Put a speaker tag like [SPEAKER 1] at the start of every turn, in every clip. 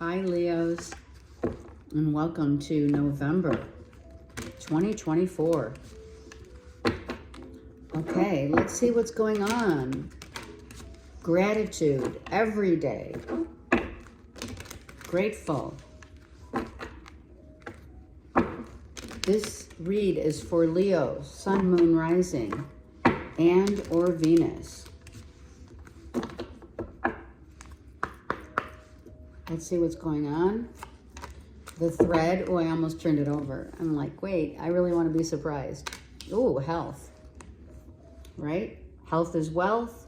[SPEAKER 1] Hi, Leos, and welcome to November 2024. Okay, let's see what's going on. Gratitude every day. Grateful. This read is for Leo, Sun, Moon, Rising, and or Venus. Let's see what's going on. The thread, oh, I almost turned it over. I'm like, wait, I really want to be surprised. Oh, health, right? Health is wealth,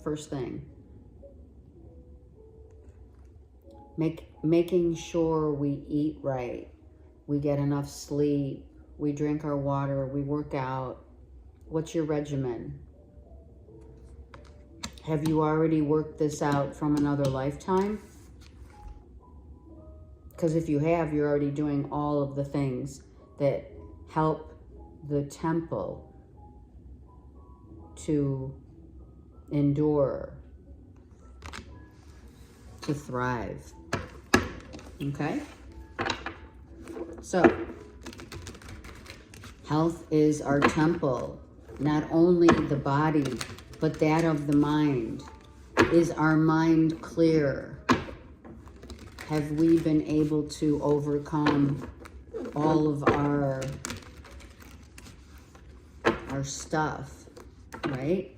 [SPEAKER 1] first thing. Making sure we eat right, we get enough sleep, we drink our water, we work out. What's your regimen? Have you already worked this out from another lifetime? Because if you have, you're already doing all of the things that help the temple to endure, to thrive. Okay? So, health is our temple, not only the body, but that of the mind. Is our mind clear? Have we been able to overcome all of our stuff, right?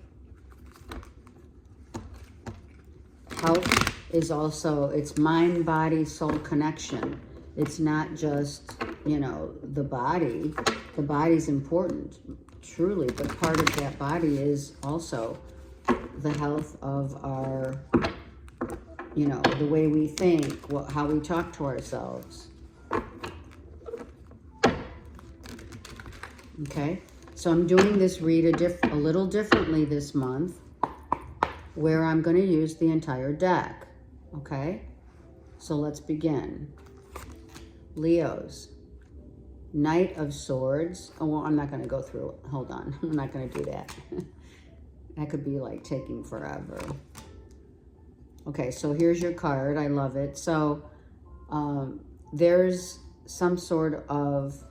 [SPEAKER 1] Health is also, it's mind, body, soul connection. It's not just, the body. The body's important, truly, but part of that body is also the health of our, the way we think, how we talk to ourselves. Okay, so I'm doing this read a little differently this month, where I'm going to use the entire deck. Okay, so let's begin. Leos, Knight of Swords. Oh, well, I'm not going to go through it. Hold on, I'm not going to do that. That could be like taking forever. Okay, so here's your card. I love it. So there's some sort of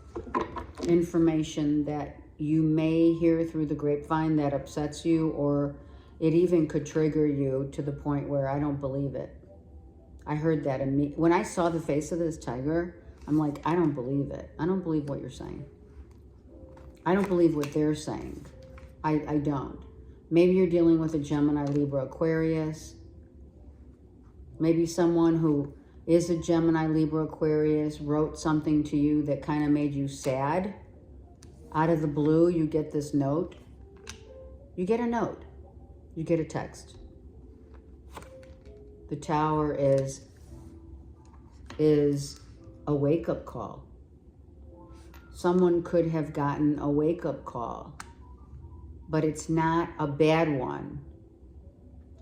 [SPEAKER 1] information that you may hear through the grapevine that upsets you, or it even could trigger you to the point where I don't believe it. I heard that when I saw the face of this tiger, I'm like, I don't believe it. I don't believe what you're saying. I don't believe what they're saying. I don't. Maybe you're dealing with a Gemini, Libra, Aquarius. Maybe someone who is a Gemini, Libra, Aquarius wrote something to you that kind of made you sad. Out of the blue, you get this note. You get a note. You get a text. The Tower is a wake-up call. Someone could have gotten a wake-up call, but it's not a bad one.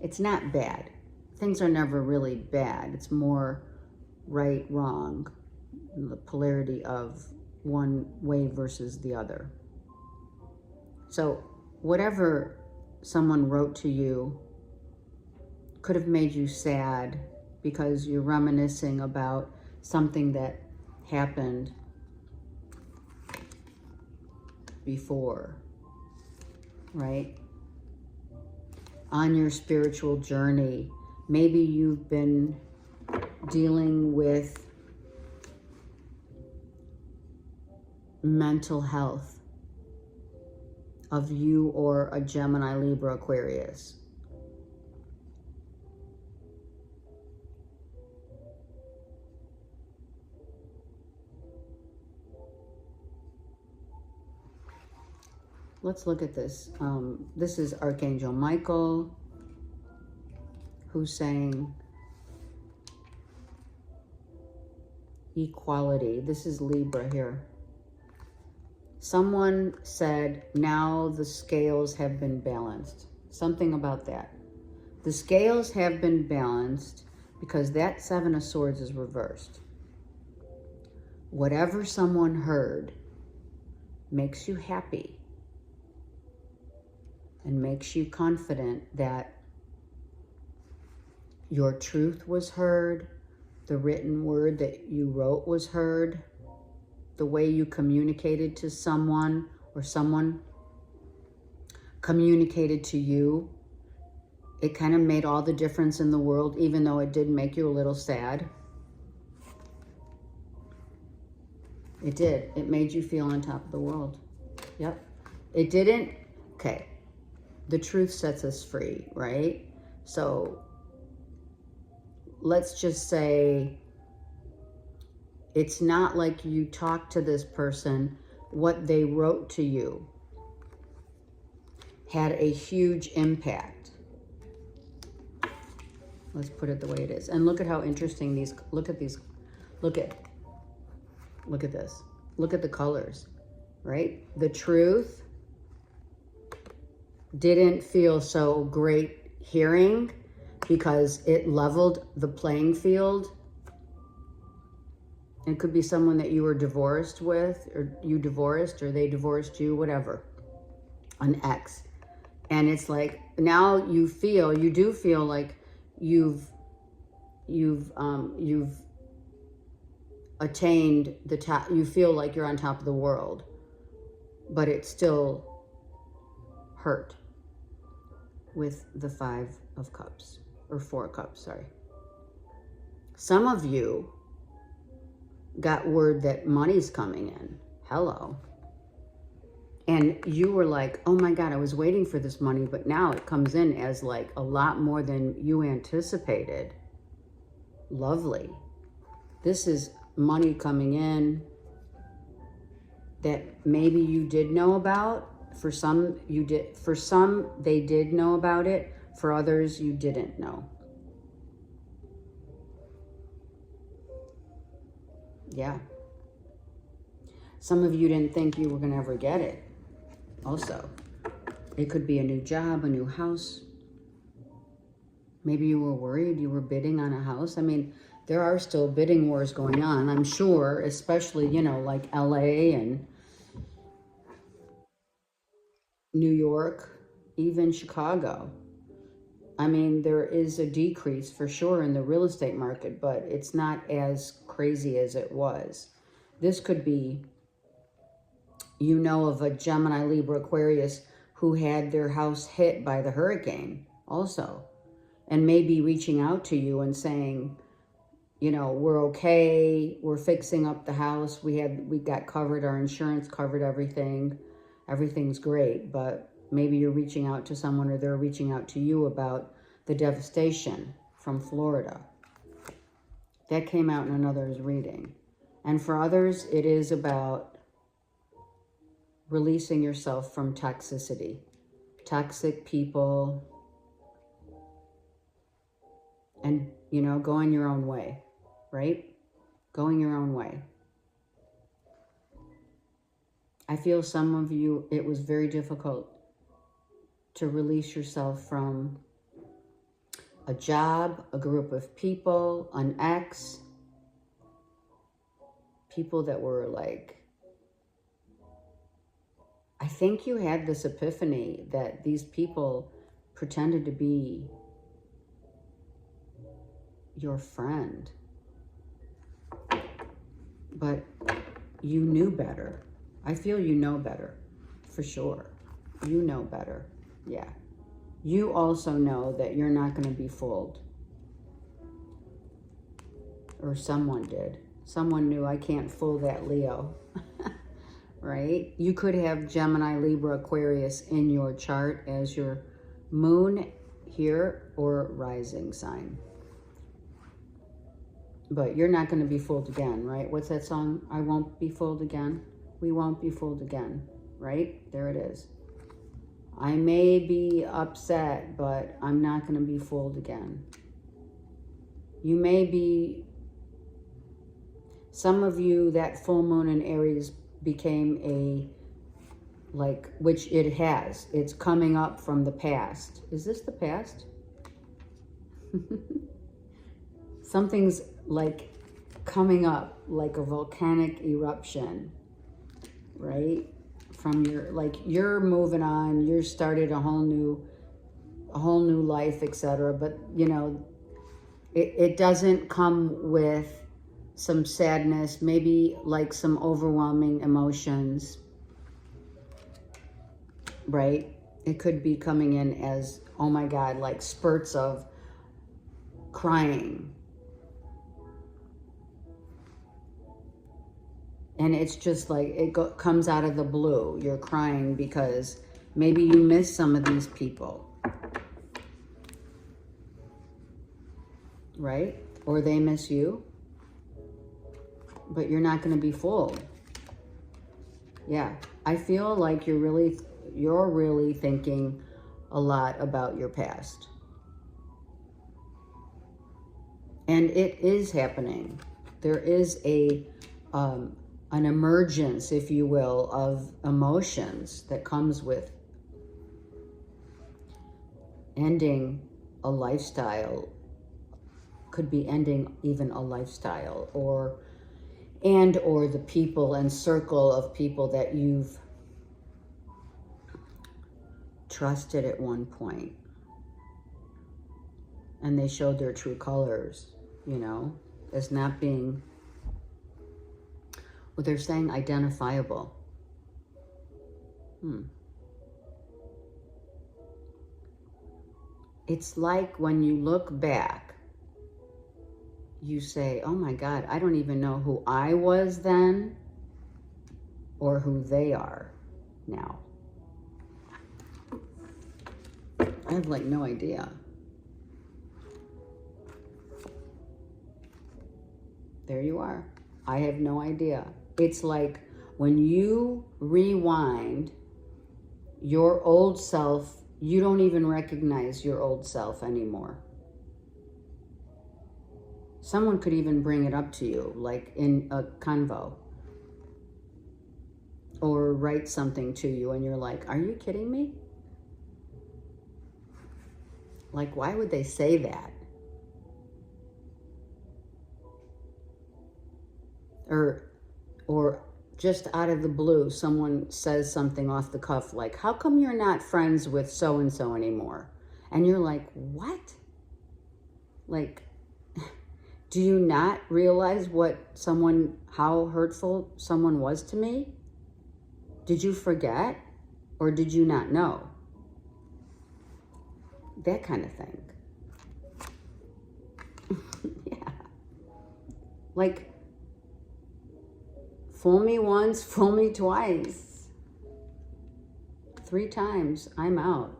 [SPEAKER 1] It's not bad. Things are never really bad. It's more right, wrong, the polarity of one way versus the other. So whatever someone wrote to you could have made you sad because you're reminiscing about something that happened before, right? On your spiritual journey, maybe you've been dealing with mental health of you or a Gemini, Libra, Aquarius. Let's look at this. This is Archangel Michael, who's saying equality. This is Libra here. Someone said, now the scales have been balanced. Something about that. The scales have been balanced because that Seven of Swords is reversed. Whatever someone heard makes you happy and makes you confident that your truth was heard, The written word that you wrote was heard. The way you communicated to someone, or someone communicated to you, it kind of made all the difference in the world, even though it did make you a little sad. It did. It made you feel on top of the world. Yep. It didn't. Okay. The truth sets us free, right? So let's just say it's not like you talked to this person. What they wrote to you had a huge impact. Let's put it the way it is. And look at how interesting these, look at these, look at this. Look at the colors, right? The truth didn't feel so great hearing because it leveled the playing field. It could be someone that you were divorced with, or you divorced, or they divorced you, whatever, an ex. And it's like, now you do feel like you've attained the top. You feel like you're on top of the world, but it still hurt with the 5 of Cups, or 4 Cups, sorry. Some of you got word that money's coming in. Hello. And you were like, oh my God, I was waiting for this money, but now it comes in as like a lot more than you anticipated. Lovely. This is money coming in that maybe you did know about. For some, you did. For some, they did know about it. For others, you didn't know. Yeah. Some of you didn't think you were going to ever get it. Also, it could be a new job, a new house. Maybe you were worried, you were bidding on a house. I mean, there are still bidding wars going on, I'm sure, especially, you know, like LA and New York, even Chicago. I mean, there is a decrease for sure in the real estate market, but it's not as crazy as it was. This could be, you know, of a Gemini, Libra, Aquarius who had their house hit by the hurricane also, and maybe reaching out to you and saying, you know, we're okay, we're fixing up the house, we got covered, our insurance covered everything, everything's great. But maybe you're reaching out to someone, or they're reaching out to you about the devastation from Florida. That came out in another's reading. And for others, it is about releasing yourself from toxicity, toxic people, and, you know, going your own way, right? Going your own way. I feel some of you, it was very difficult to release yourself from a job, a group of people, an ex, people that were like, I think you had this epiphany that these people pretended to be your friend, but you knew better. I feel you know better, for sure. You know better, yeah. You also know that you're not going to be fooled. Or someone did. Someone knew, I can't fool that Leo. Right? You could have Gemini, Libra, Aquarius in your chart as your moon here or rising sign. But you're not going to be fooled again, right? What's that song? I won't be fooled again. We won't be fooled again, right? There it is. I may be upset, but I'm not going to be fooled again. You may be, some of you, that full moon in Aries became a, like, which it has. It's coming up from the past. Is this the past? Something's like coming up like a volcanic eruption, right? From your, like, you're moving on, you're started a whole new life, etc. But, you know, It doesn't come with some sadness, maybe like some overwhelming emotions, right? It could be coming in as, oh my God, like spurts of crying. And it's just like, comes out of the blue. You're crying because maybe you miss some of these people, right? Or they miss you, but you're not going to be fooled. Yeah, I feel like you're really thinking a lot about your past. And it is happening. There is an emergence, if you will, of emotions that comes with ending a lifestyle. Could be ending even a lifestyle, or the people and circle of people that you've trusted at one point, and they showed their true colors, you know, as not being, well, they're saying identifiable. It's like when you look back, you say, oh my God, I don't even know who I was then or who they are now. I have like no idea. There you are. I have no idea. It's like when you rewind your old self, you don't even recognize your old self anymore. Someone could even bring it up to you, like in a convo, or write something to you, and you're like, are you kidding me? Like, why would they say that? Or just out of the blue, someone says something off the cuff, like, how come you're not friends with so-and-so anymore? And you're like, what? Like, do you not realize how hurtful someone was to me? Did you forget? Or did you not know? That kind of thing. Yeah. Like, fool me once, fool me twice. 3 times, I'm out.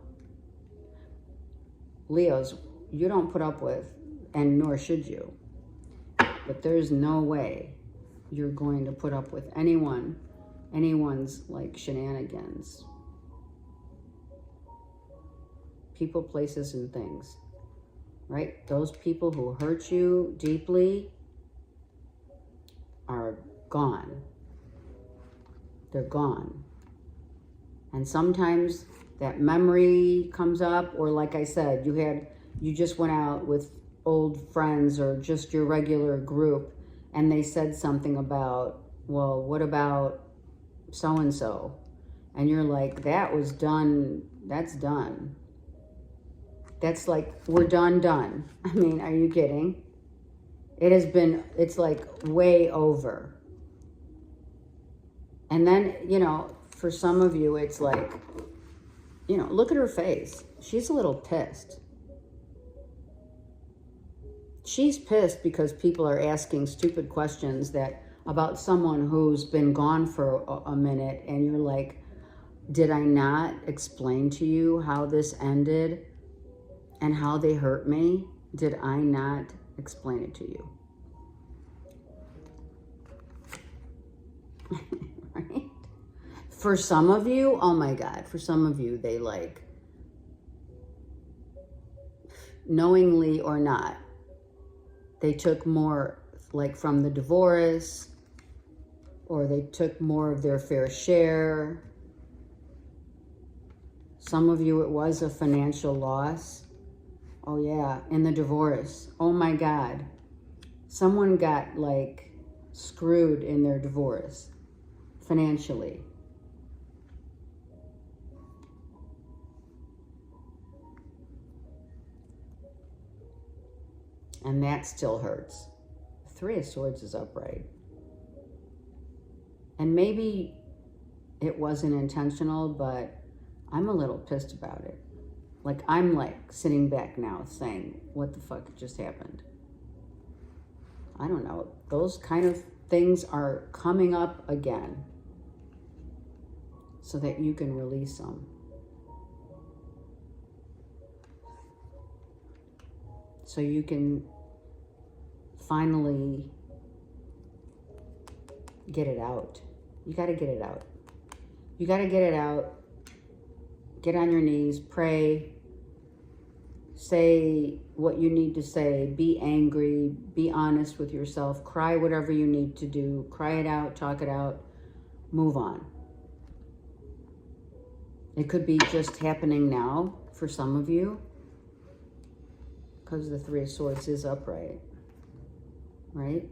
[SPEAKER 1] Leos, you don't put up with, and nor should you. But there's no way you're going to put up with anyone's like shenanigans. People, places, and things, right? Those people who hurt you deeply are gone. They're gone. And sometimes that memory comes up, or like I said, you just went out with old friends or just your regular group, and they said something about, well, what about so-and-so? And you're like, that was done. That's done. That's like, we're done. I mean, are you kidding? It's like way over. And then, for some of you, it's like, look at her face. She's a little pissed. She's pissed because people are asking stupid questions about someone who's been gone for a minute, and you're like, did I not explain to you how this ended and how they hurt me? Did I not explain it to you? Right? For some of you, oh my God, for some of you, they like, knowingly or not, they took more like from the divorce, or they took more of their fair share. Some of you, it was a financial loss. Oh yeah, in the divorce. Oh my God. Someone got like screwed in their divorce financially. And that still hurts. Three of Swords is upright. And maybe it wasn't intentional, but I'm a little pissed about it. Like, I'm like sitting back now saying, what the fuck just happened? I don't know. Those kind of things are coming up again so that you can release them. So you can finally get it out. You got to get it out. You got to get it out. Get on your knees, pray, say what you need to say, be angry, be honest with yourself, cry whatever you need to do, cry it out, talk it out, move on. It could be just happening now for some of you because the Three of Swords is upright, right?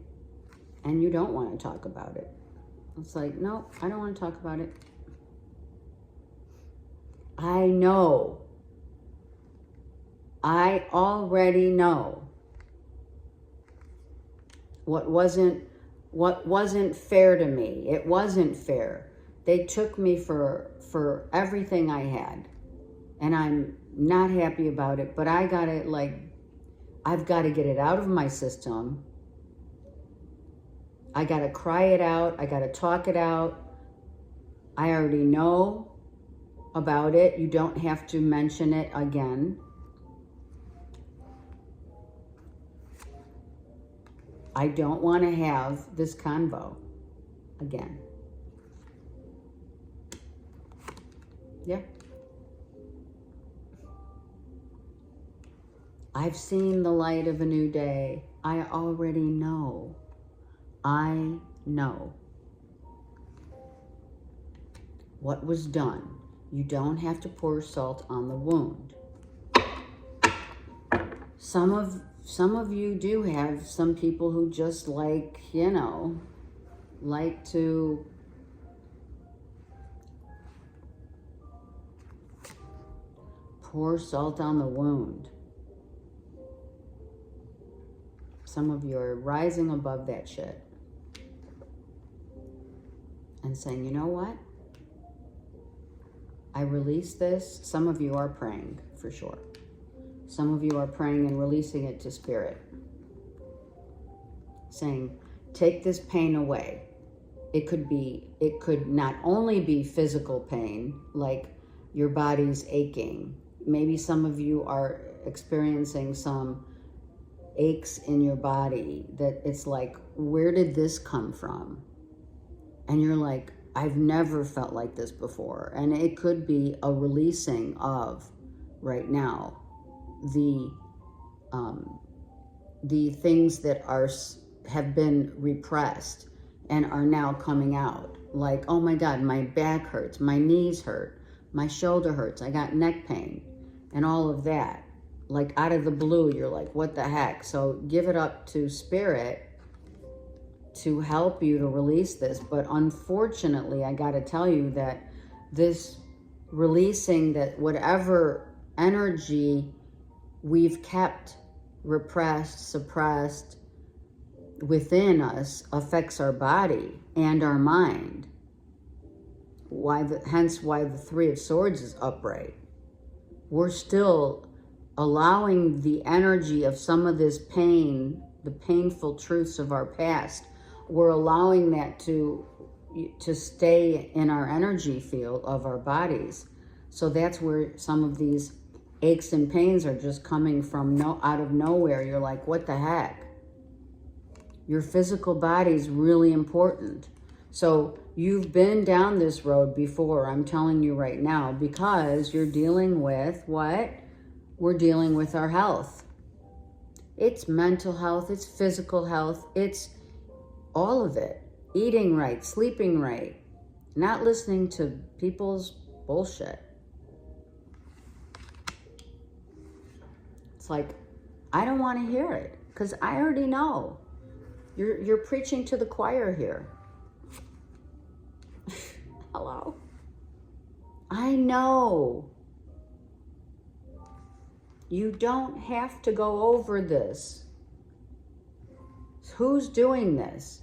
[SPEAKER 1] And you don't want to talk about it. It's like, no, I don't want to talk about it. I know. I already know what wasn't fair to me. It wasn't fair. They took me for everything I had, and I'm not happy about it, but I've got to get it out of my system. I got to cry it out. I got to talk it out. I already know about it. You don't have to mention it again. I don't want to have this convo again. Yeah. I've seen the light of a new day. I already know. I know what was done. You don't have to pour salt on the wound. Some of you do have some people who just like to pour salt on the wound. Some of you are rising above that shit and saying, you know what? I release this. Some of you are praying, for sure. Some of you are praying and releasing it to Spirit. Saying, take this pain away. It could not only be physical pain, like your body's aching. Maybe some of you are experiencing some aches in your body that it's like, where did this come from? And you're like, I've never felt like this before. And it could be a releasing of, right now, the things that have been repressed and are now coming out. Like, oh my God, my back hurts, my knees hurt, my shoulder hurts, I got neck pain, and all of that. Like, out of the blue, you're like, what the heck? So give it up to Spirit to help you to release this. But unfortunately, I got to tell you that this releasing, that whatever energy we've kept repressed, suppressed within us affects our body and our mind. Hence why the Three of Swords is upright. We're still allowing the energy of some of this pain, the painful truths of our past, we're allowing that to stay in our energy field of our bodies. So that's where some of these aches and pains are just coming from out of nowhere. You're like, what the heck? Your physical body is really important. So you've been down this road before, I'm telling you right now, because you're dealing with what? We're dealing with our health. It's mental health, it's physical health, it's all of it. Eating right, sleeping right, not listening to people's bullshit. It's like, I don't want to hear it because I already know. You're preaching to the choir here. Hello? I know. You don't have to go over this. Who's doing this?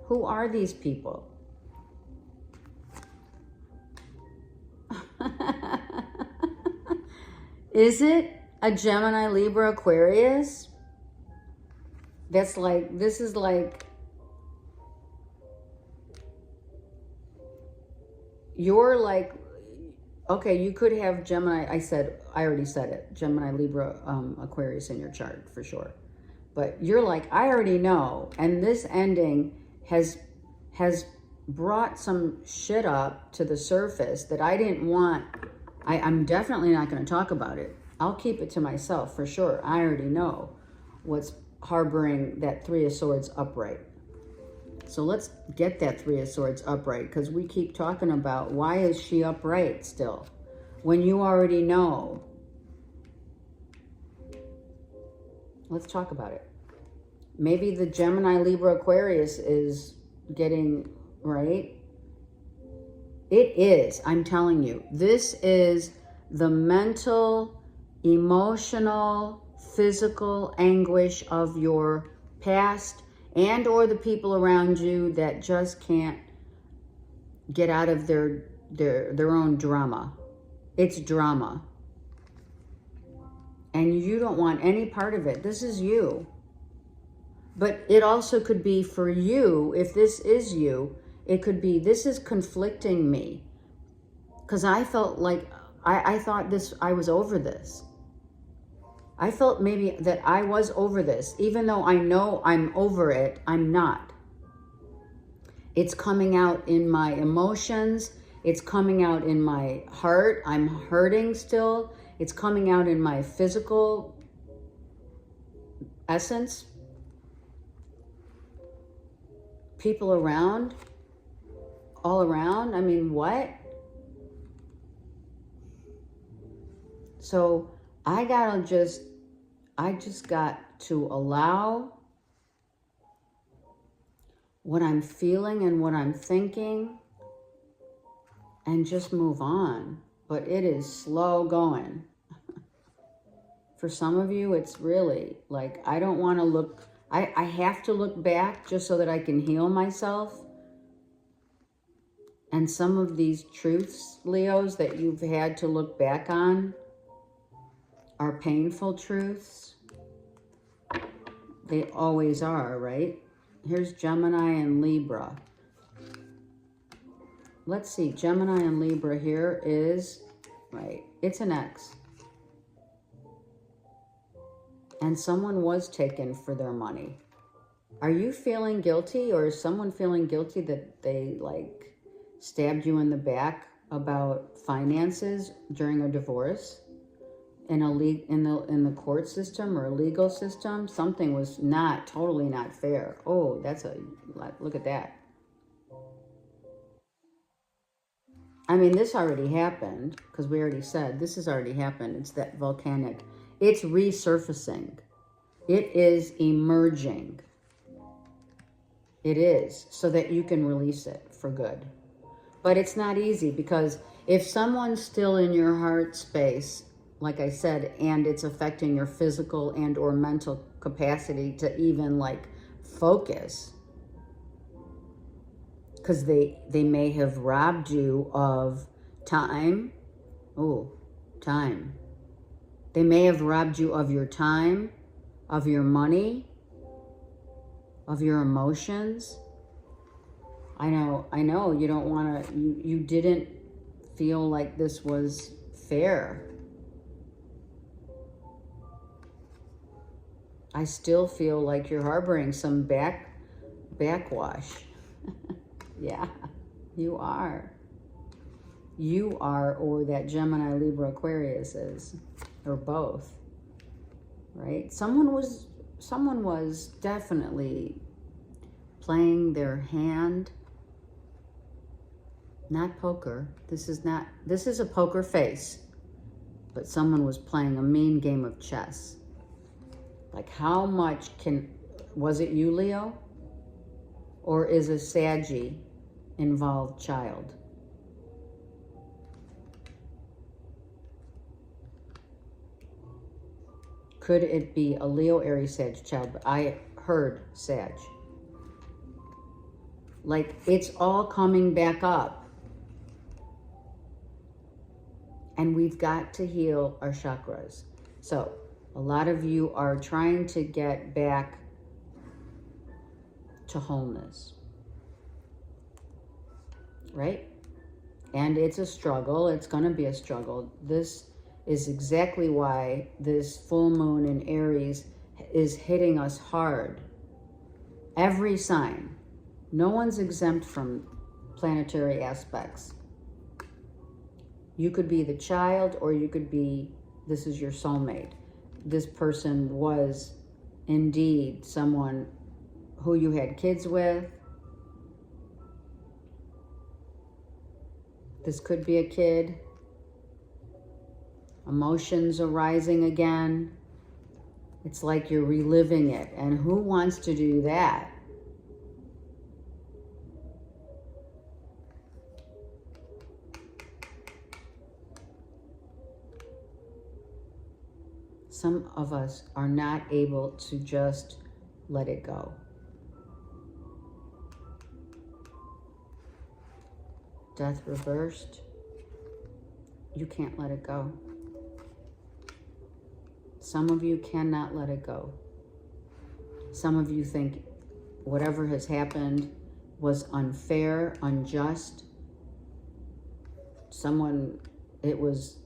[SPEAKER 1] Who are these people? Is it a Gemini, Libra, Aquarius? That's like, this is like, you're like, okay, you could have Gemini, I already said it, Gemini, Libra, Aquarius in your chart for sure. But you're like, I already know. And this ending has brought some shit up to the surface that I didn't want. I'm definitely not going to talk about it. I'll keep it to myself for sure. I already know what's harboring that Three of Swords upright. So let's get that Three of Swords upright, because we keep talking about why is she upright still when you already know. Let's talk about it. Maybe the Gemini, Libra, Aquarius is getting right. It is, I'm telling you, this is the mental, emotional, physical anguish of your past and or the people around you that just can't get out of their own drama. It's drama. And you don't want any part of it. This is you. But it also could be for you, if this is you, it could be, this is conflicting me. Because I felt like, I thought I was over this. I felt maybe that I was over this. Even though I know I'm over it, I'm not. It's coming out in my emotions. It's coming out in my heart. I'm hurting still. It's coming out in my physical essence. People around, all around. I mean, what? So I just got to allow what I'm feeling and what I'm thinking and just move on. But it is slow going. For some of you, it's really like, I don't want to look, I have to look back just so that I can heal myself. And some of these truths, Leos, that you've had to look back on are painful truths. They always are, right? Here's Gemini and Libra. Let's see, Gemini and Libra here is, right, it's an X. And someone was taken for their money. Are you feeling guilty, or is someone feeling guilty that they like stabbed you in the back about finances during a divorce? In the court system or a legal system, something was totally not fair. Oh, look at that. I mean, this already happened, because we already said this has already happened. It's that volcanic. It's resurfacing. It is emerging. It is, so that you can release it for good. But it's not easy, because if someone's still in your heart space, like I said, and it's affecting your physical and or mental capacity to even like focus, because they may have robbed you of time. Oh, time. They may have robbed you of your time, of your money, of your emotions. I know you don't want to, you didn't feel like this was fair. I still feel like you're harboring some backwash. Yeah, you are. You are, or that Gemini, Libra, Aquarius is, or both, right? Someone was definitely playing their hand. Not poker. This is a poker face, but someone was playing a mean game of chess. Like, how much was it you, Leo? Or is a Saggy involved child? Could it be a Leo, Aries, Sag child? But I heard, Sag. Like, it's all coming back up. And we've got to heal our chakras. So, a lot of you are trying to get back to wholeness. Right? And it's a struggle. It's going to be a struggle. This is exactly why this full moon in Aries is hitting us hard. Every sign. No one's exempt from planetary aspects. You could be the child, or you could be, this is your soulmate. This person was indeed someone who you had kids with. This could be a kid. Emotions arising again. It's like you're reliving it. And who wants to do that? Some of us are not able to just let it go. Death reversed. You can't let it go. Some of you cannot let it go. Some of you think whatever has happened was unfair, unjust. Someone, it was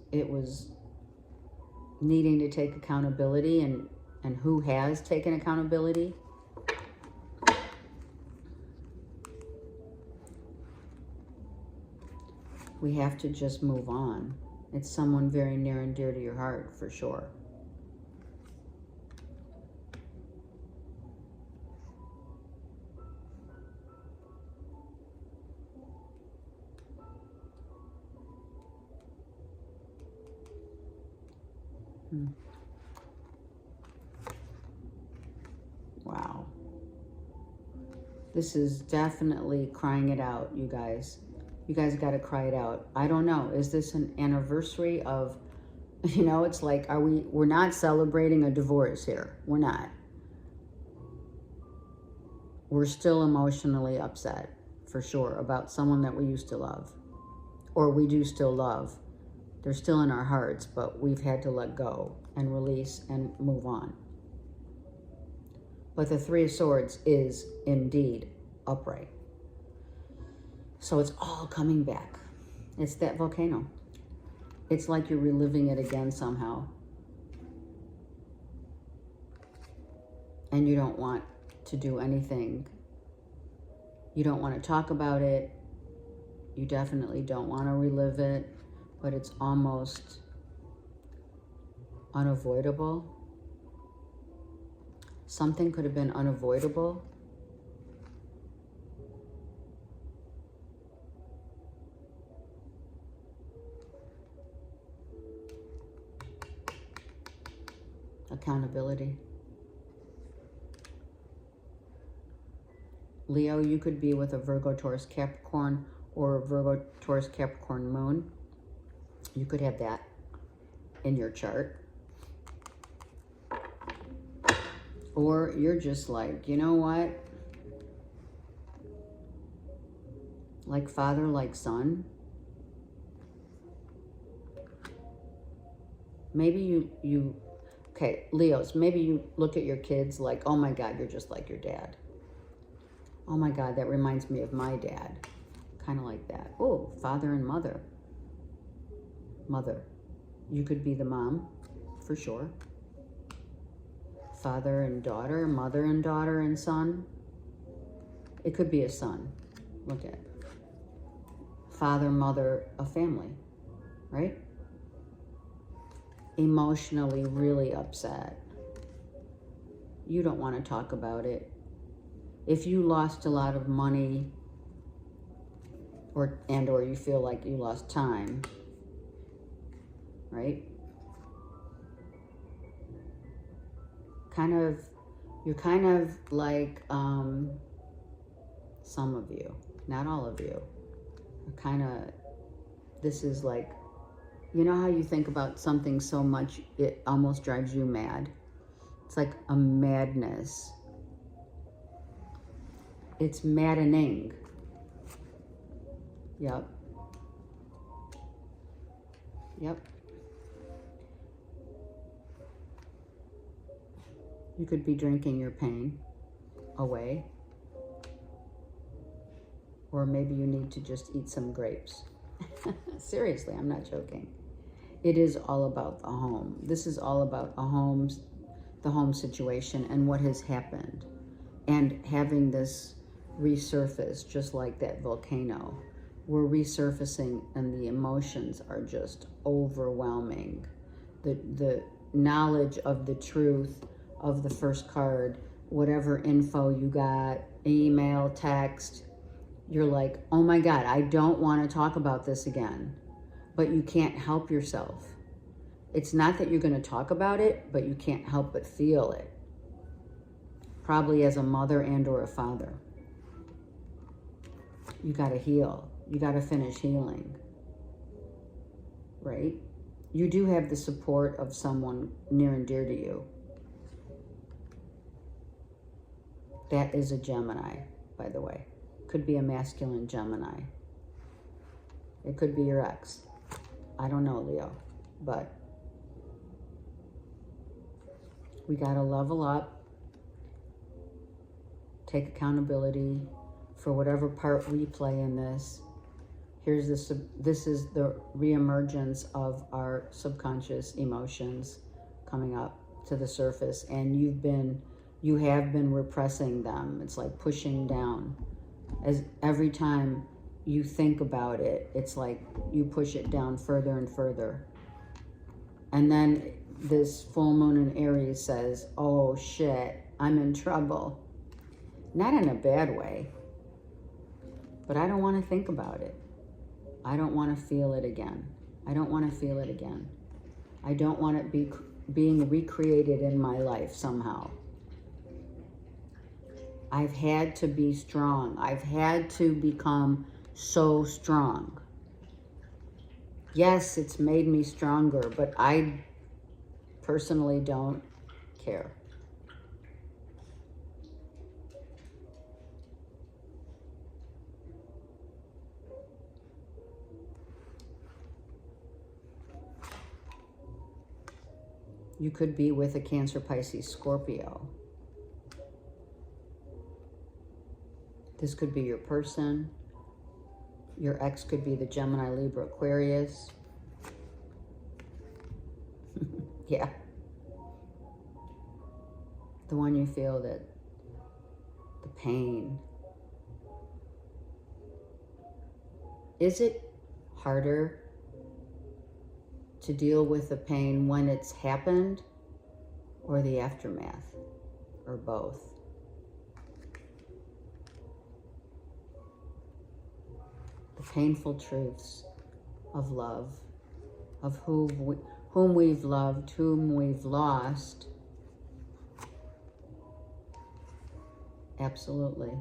[SPEAKER 1] needing to take accountability, and who has taken accountability? We have to just move on. It's someone very near and dear to your heart, for sure. Wow. This is definitely crying it out, you guys. You guys got to cry it out. I don't know. Is this an anniversary of, you know, it's like, we're not celebrating a divorce here. We're not. We're still emotionally upset, for sure, about someone that we used to love. Or we do still love. They're still in our hearts, but we've had to let go and release and move on. But the Three of Swords is indeed upright. So it's all coming back. It's that volcano. It's like you're reliving it again somehow. And you don't want to do anything. You don't want to talk about it. You definitely don't want to relive it. But it's almost unavoidable. Something could have been unavoidable. Accountability. Leo, you could be with a Virgo, Taurus, Capricorn, or a Virgo, Taurus, Capricorn moon. You could have that in your chart. Or you're just like, you know what? Like father, like son. Maybe you okay, Leos, maybe you look at your kids like, oh my God, you're just like your dad. Oh my God, that reminds me of my dad. Kind of like that. Oh, father and mother. Mother. You could be the mom, for sure. Father and daughter, mother and daughter and son. It could be a son. Look at it. Father, mother, a family, right? Emotionally really upset. You don't want to talk about it. If you lost a lot of money or you feel like you lost time, right? You're kind of like some of you, not all of you, this is like, you know how you think about something so much it almost drives you mad? It's like a madness. It's maddening. Yep. Yep. You could be drinking your pain away. Or maybe you need to just eat some grapes. Seriously, I'm not joking. It is all about the home. This is all about the home situation and what has happened. And having this resurface, just like that volcano. We're resurfacing and the emotions are just overwhelming. The knowledge of the truth of the first card, whatever info you got, email, text, you're like, oh my God, I don't want to talk about this again. But you can't help yourself. It's not that you're going to talk about it, but you can't help but feel it. Probably as a mother and or a father. You got to heal. You got to finish healing. Right? You do have the support of someone near and dear to you. That is a Gemini, by the way. Could be a masculine Gemini. It could be your ex. I don't know, Leo. But we got to level up. Take accountability for whatever part we play in this. Here's this is the reemergence of our subconscious emotions coming up to the surface, and you have been repressing them. It's like pushing down. As every time you think about it, it's like you push it down further and further. And then this full moon in Aries says, oh shit, I'm in trouble. Not in a bad way, but I don't want to think about it. I don't want to feel it again. I don't want to feel it again. I don't want it being recreated in my life somehow. I've had to be strong. I've had to become so strong. Yes, it's made me stronger, but I personally don't care. You could be with a Cancer, Pisces, Scorpio. This could be your person. Your ex could be the Gemini, Libra, Aquarius. Yeah. The one you feel that the pain. Is it harder to deal with the pain when it's happened or the aftermath, or both? The painful truths of love, of whom we've loved, whom we've lost. Absolutely.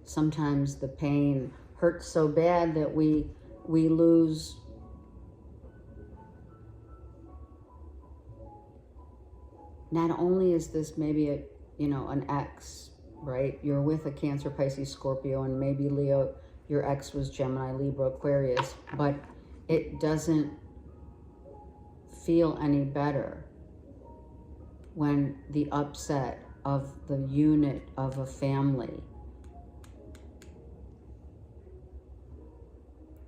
[SPEAKER 1] Sometimes the pain hurts so bad that we lose not only is this maybe an ex, right? You're with a Cancer, Pisces, Scorpio, and maybe Leo, your ex was Gemini, Libra, Aquarius, but it doesn't feel any better when the upset of the unit of a family,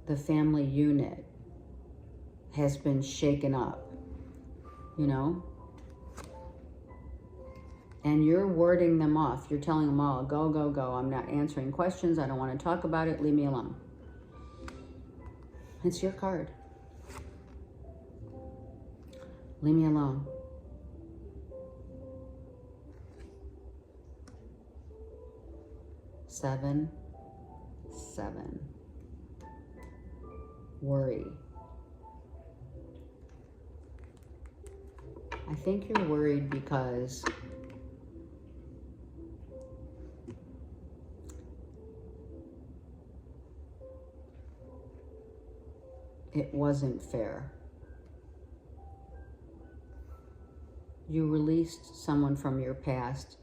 [SPEAKER 1] the family unit has been shaken up, and you're warding them off. You're telling them all, go, go, go. I'm not answering questions. I don't want to talk about it. Leave me alone. It's your card. Leave me alone. Seven. Worry. I think you're worried because it wasn't fair. You released someone from your past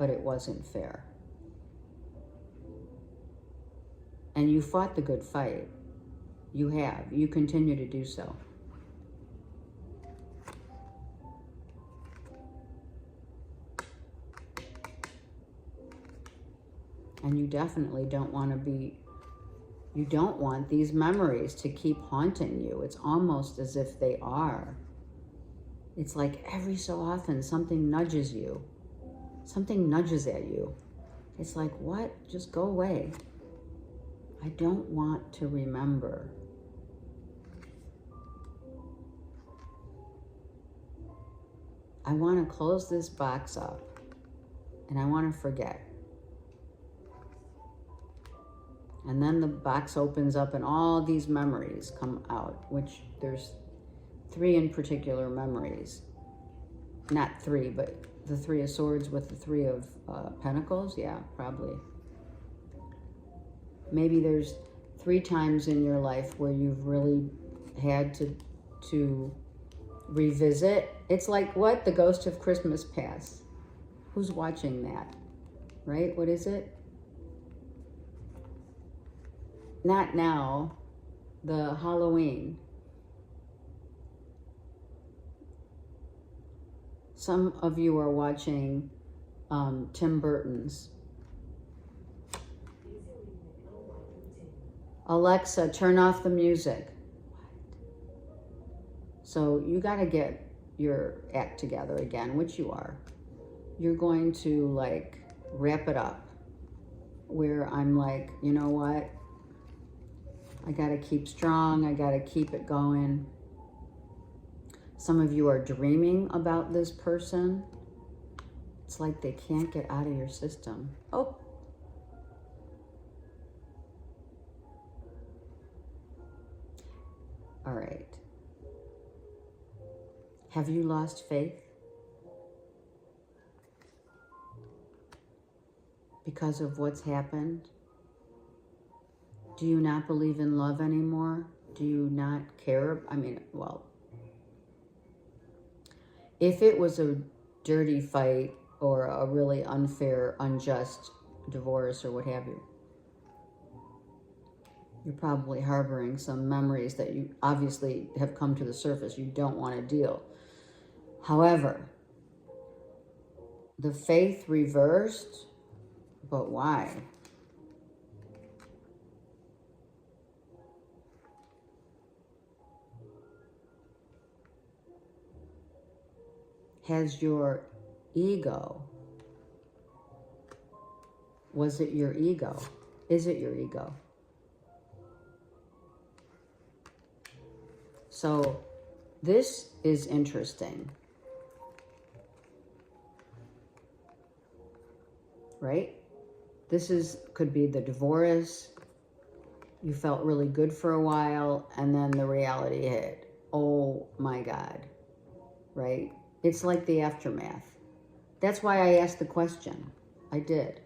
[SPEAKER 1] but it wasn't fair. And you fought the good fight. You have. You continue to do so. And you definitely don't want to be, you don't want these memories to keep haunting you. It's almost as if they are. It's like every so often something nudges you. Something nudges at you. It's like, what? Just go away. I don't want to remember. I want to close this box up and I want to forget. And then the box opens up and all these memories come out, which there's 3 in particular memories. Not 3, but the 3 of Swords with the 3 of Pentacles. Yeah, probably. Maybe there's 3 times in your life where you've really had to revisit. It's like what? The Ghost of Christmas Past. Who's watching that? Right? What is it? Not now. The Halloween. Some of you are watching Tim Burton's. Alexa, turn off the music. So you got to get your act together again, which you are. You're going to like wrap it up where I'm like, you know what? I got to keep strong. I got to keep it going. Some of you are dreaming about this person. It's like they can't get out of your system. Oh. All right. Have you lost faith? Because of what's happened? Do you not believe in love anymore? Do you not care? I mean, well, if it was a dirty fight or a really unfair, unjust divorce or what have you, you're probably harboring some memories that you obviously have come to the surface. You don't want to deal. However, the faith reversed, but why? Has your ego, was it your ego? Is it your ego? So this is interesting, right? This could be the divorce. You felt really good for a while and then the reality hit. Oh my God, right? It's like the aftermath. That's why I asked the question. I did.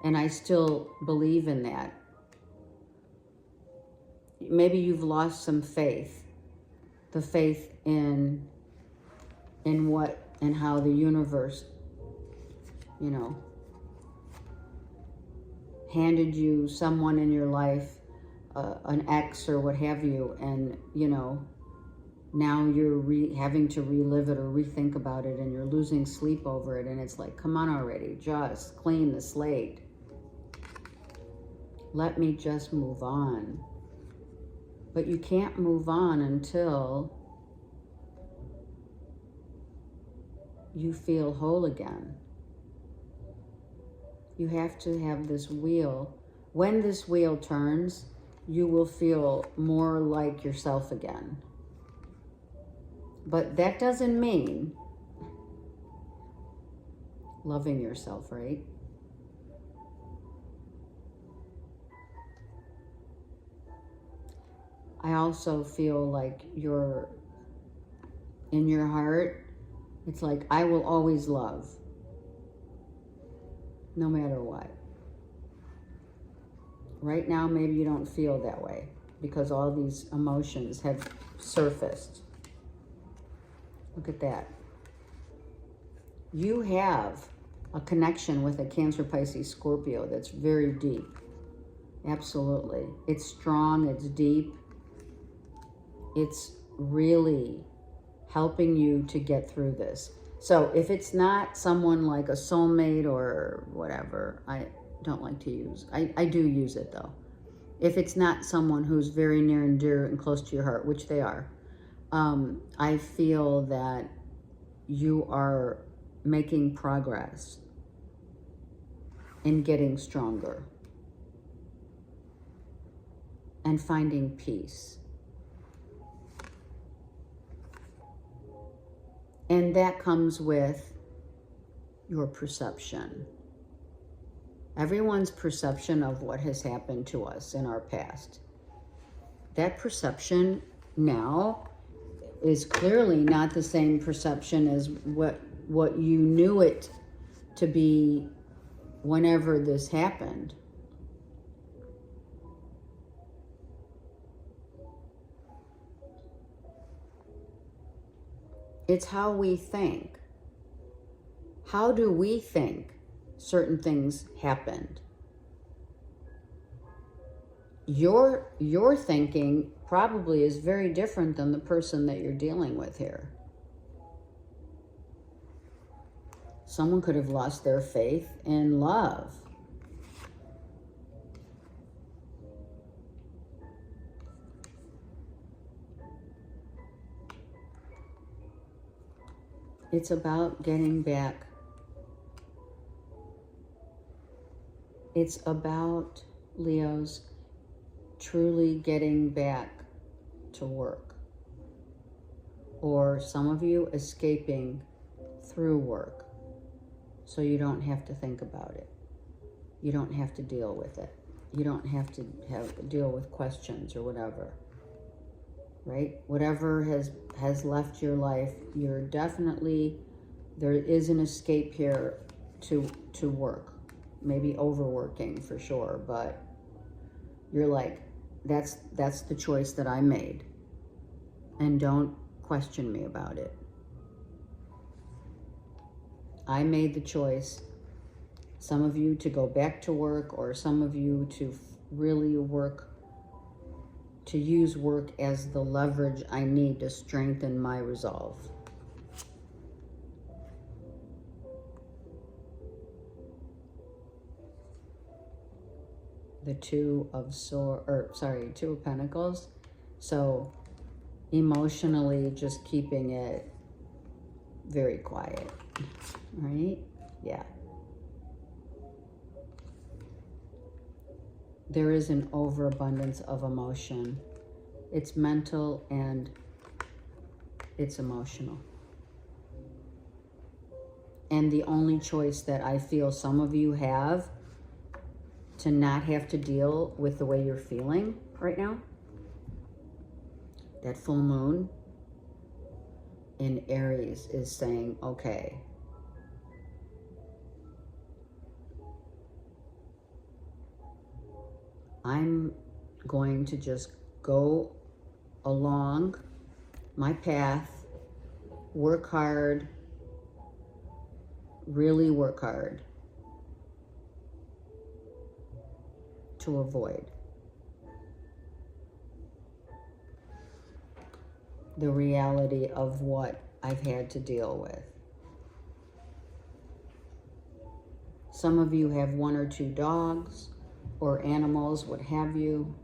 [SPEAKER 1] And I still believe in that. Maybe you've lost some faith. The faith in what and how the universe, you know, handed you someone in your life, an ex or what have you, and, you know, now you're having to relive it or rethink about it and you're losing sleep over it. And it's like, come on already, just clean the slate. Let me just move on. But you can't move on until you feel whole again. You have to have this wheel. When this wheel turns, you will feel more like yourself again. But that doesn't mean loving yourself, right? I also feel like you're in your heart. It's like, I will always love, no matter what. Right now, maybe you don't feel that way because all these emotions have surfaced. Look at that. You have a connection with a Cancer, Pisces, Scorpio that's very deep. Absolutely. It's strong, it's deep. It's really helping you to get through this. So if it's not someone like a soulmate or whatever, I don't like to use. I do use it though. If it's not someone who's very near and dear and close to your heart, which they are, I feel that you are making progress in getting stronger and finding peace. And that comes with your perception. Everyone's perception of what has happened to us in our past. That perception now is clearly not the same perception as what you knew it to be whenever this happened. It's how we think. How do we think certain things happened? Your thinking probably is very different than the person that you're dealing with here. Someone could have lost their faith in love. It's about getting back. It's about, Leos, truly getting back to work. Or some of you escaping through work so you don't have to think about it. You don't have to deal with it. You don't have to deal with questions or whatever. Right? Whatever has left your life, you're definitely, there is an escape here to work. Maybe overworking for sure, but you're like, that's the choice that I made. And don't question me about it. I made the choice, some of you to go back to work, or some of you to really work, to use work as the leverage I need to strengthen my resolve. The Two of Pentacles. So emotionally just keeping it very quiet, right? Yeah. There is an overabundance of emotion. It's mental and it's emotional. And the only choice that I feel some of you have to not have to deal with the way you're feeling right now, that full moon in Aries is saying, okay, I'm going to just go along my path, work hard, really work hard to avoid the reality of what I've had to deal with. Some of you have 1 or 2 dogs or animals, what have you.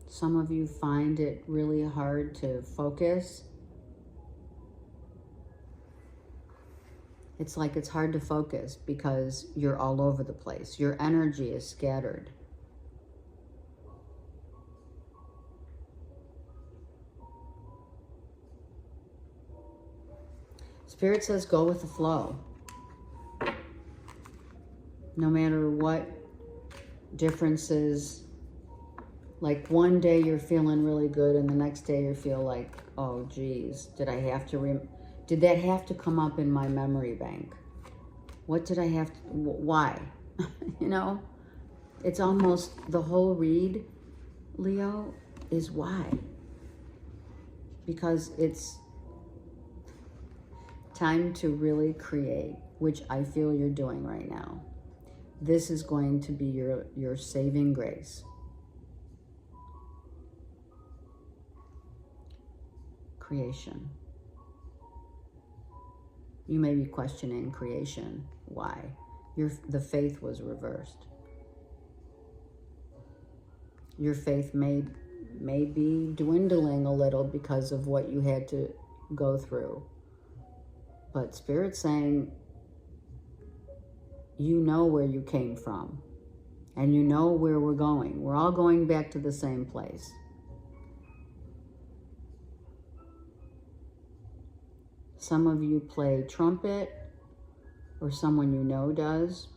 [SPEAKER 1] Some of you find it really hard to focus. It's like it's hard to focus because you're all over the place. Your energy is scattered. Spirit says go with the flow. No matter what differences, like one day you're feeling really good and the next day you feel like, oh geez, did that have to come up in my memory bank? What did I have to, why? You know, it's almost the whole read, Leo, is why. because it's time to really create, which I feel you're doing right now. This is going to be your saving grace. Creation. You may be questioning creation. Why? The faith was reversed. Your faith may be dwindling a little because of what you had to go through. But Spirit's saying, you know where you came from. And you know where we're going. We're all going back to the same place. Some of you play trumpet, or someone you know does.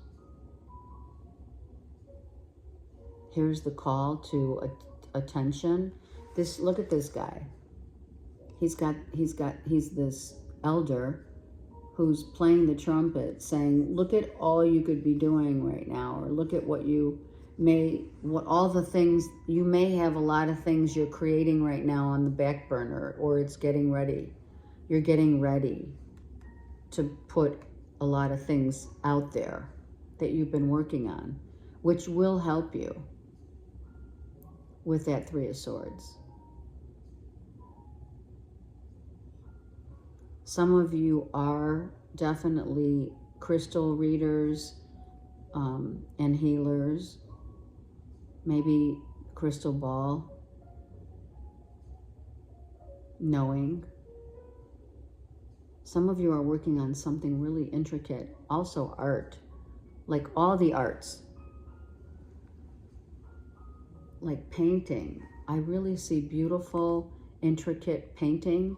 [SPEAKER 1] Here's the call to attention. Look at this guy. He's this elder who's playing the trumpet, saying, look at all you could be doing right now, or look at all the things, you may have a lot of things you're creating right now on the back burner, or it's getting ready. You're getting ready to put a lot of things out there that you've been working on, which will help you with that Three of Swords. Some of you are definitely crystal readers and healers, maybe crystal ball, knowing. Some of you are working on something really intricate, also art, like all the arts, like painting. I really see beautiful, intricate painting.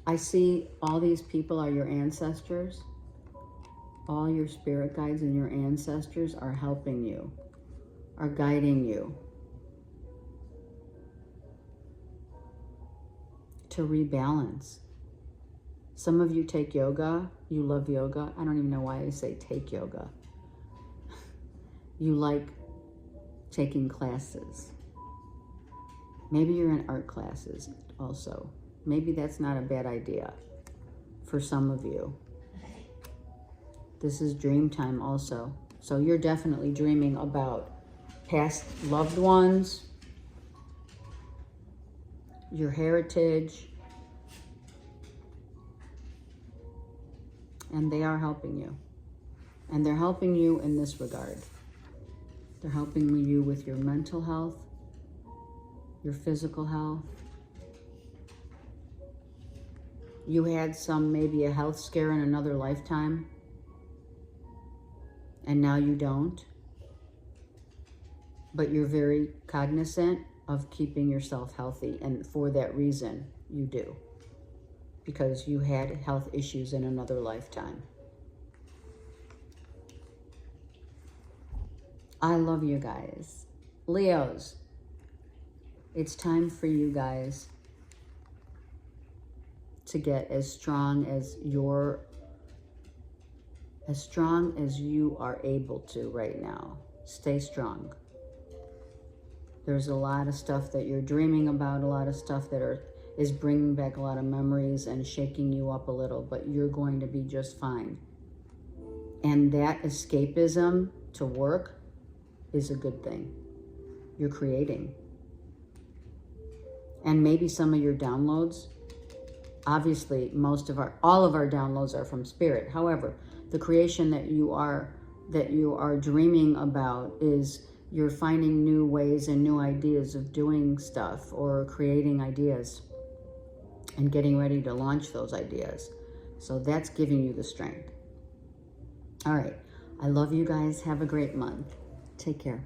[SPEAKER 1] I see all these people are your ancestors. All your spirit guides and your ancestors are helping you, are guiding you to rebalance. Some of you take yoga. You love yoga. I don't even know why I say take yoga. You like taking classes. Maybe you're in art classes also. Maybe that's not a bad idea for some of you. This is dream time also. So you're definitely dreaming about past loved ones, your heritage, and they are helping you. And they're helping you in this regard. They're helping you with your mental health, your physical health. You had maybe a health scare in another lifetime, and now you don't. But you're very cognizant of keeping yourself healthy, and for that reason, you do. Because you had health issues in another lifetime. I love you guys. Leos, it's time for you guys to get as strong as you are able to right now. Stay strong. There's a lot of stuff that you're dreaming about, a lot of stuff that is bringing back a lot of memories and shaking you up a little, but you're going to be just fine. And that escapism to work is a good thing. You're creating. And maybe some of your downloads, obviously all of our downloads are from Spirit. However, the creation that you are dreaming about is you're finding new ways and new ideas of doing stuff, or creating ideas and getting ready to launch those ideas. So that's giving you the strength. All right. I love you guys. Have a great month. Take care.